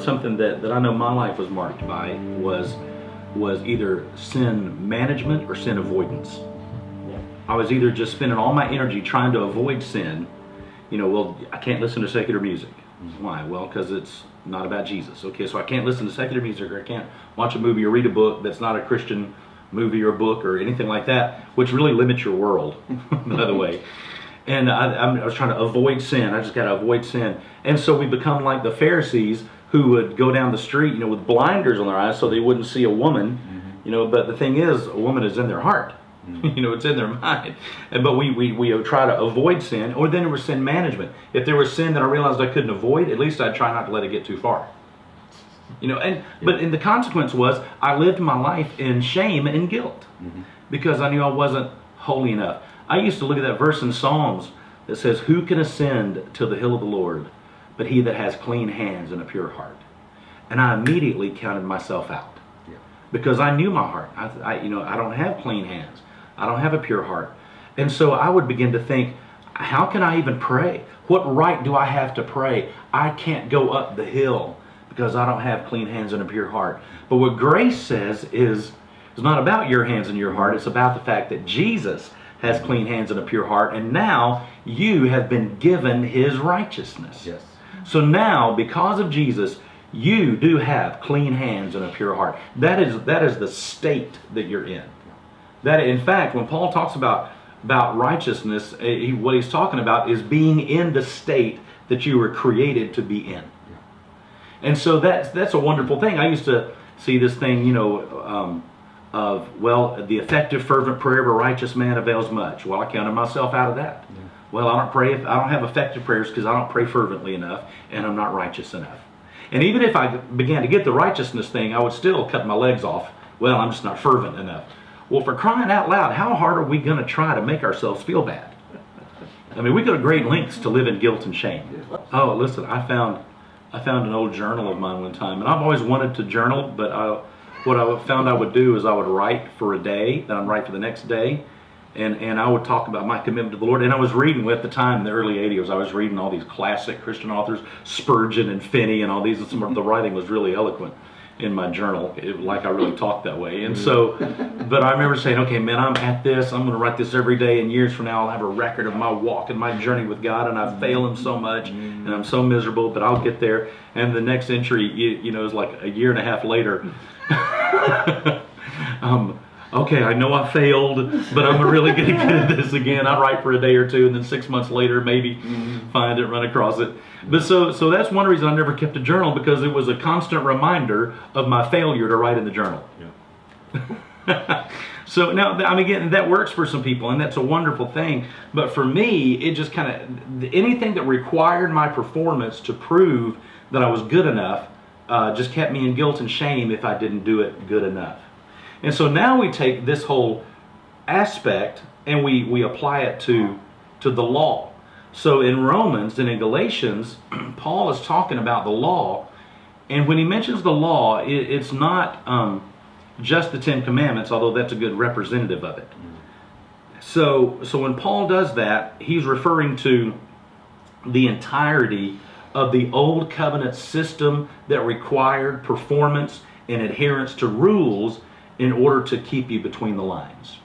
something that I know my life was marked by was either sin management or sin avoidance. I was either just spending all my energy trying to avoid sin. Well, I can't listen to secular music. Why? Well, because it's not about Jesus. Okay, so I can't listen to secular music, or I can't watch a movie or read a book that's not a Christian movie or book or anything like that, which really limits your world, by the way. And I was trying to avoid sin. I just got to avoid sin. And so we become like the Pharisees, who would go down the street, with blinders on their eyes so they wouldn't see a woman. But the thing is, a woman is in their heart. It's in their mind. But we try to avoid sin, or then there was sin management. If there was sin that I realized I couldn't avoid, at least I'd try not to let it get too far. But the consequence was I lived my life in shame and guilt because I knew I wasn't holy enough. I used to look at that verse in Psalms that says, "Who can ascend to the hill of the Lord, but he that has clean hands and a pure heart?" And I immediately counted myself out because I knew my heart. I don't have clean hands. I don't have a pure heart. And so I would begin to think, how can I even pray? What right do I have to pray? I can't go up the hill because I don't have clean hands and a pure heart. But what grace says is not about your hands and your heart. It's about the fact that Jesus has clean hands and a pure heart, and now you have been given his righteousness. Yes. So now, because of Jesus, you do have clean hands and a pure heart. That is the state that you're in. That, in fact, when Paul talks about righteousness, what he's talking about is being in the state that you were created to be in. And so that's a wonderful thing. I used to see this thing, the effective fervent prayer of a righteous man avails much. Well, I counted myself out of that. Yeah. Well, I don't have effective prayers because I don't pray fervently enough, and I'm not righteous enough. And even if I began to get the righteousness thing, I would still cut my legs off. Well, I'm just not fervent enough. Well, for crying out loud, how hard are we going to try to make ourselves feel bad? I mean, we go to great lengths to live in guilt and shame. Oh, listen, I found an old journal of mine one time, and I've always wanted to journal, but what I found I would do is I would write for a day, then I'd write for the next day, and I would talk about my commitment to the Lord. And I was reading, at the time, in the early 80s, I was reading all these classic Christian authors, Spurgeon and Finney and all these, and some of the writing was really eloquent in my journal, like I really talked that way. And so, but I remember saying, okay, man, I'm at this, I'm going to write this every day, and years from now I'll have a record of my walk and my journey with God, and I fail him so much, and I'm so miserable, but I'll get there. And the next entry, is like a year and a half later. Okay, I know I failed, but I'm really going to get at this again. I write for a day or two, and then 6 months later, maybe find it, run across it. But so that's one reason I never kept a journal, because it was a constant reminder of my failure to write in the journal. Yeah. So now, again, that works for some people, and that's a wonderful thing. But for me, it just kind of, anything that required my performance to prove that I was good enough just kept me in guilt and shame if I didn't do it good enough. And so now we take this whole aspect and we apply it to the law. So in Romans and in Galatians, Paul is talking about the law. And when he mentions the law, it's not just the Ten Commandments, although that's a good representative of it. So when Paul does that, he's referring to the entirety of the old covenant system that required performance and adherence to rules in order to keep you between the lines.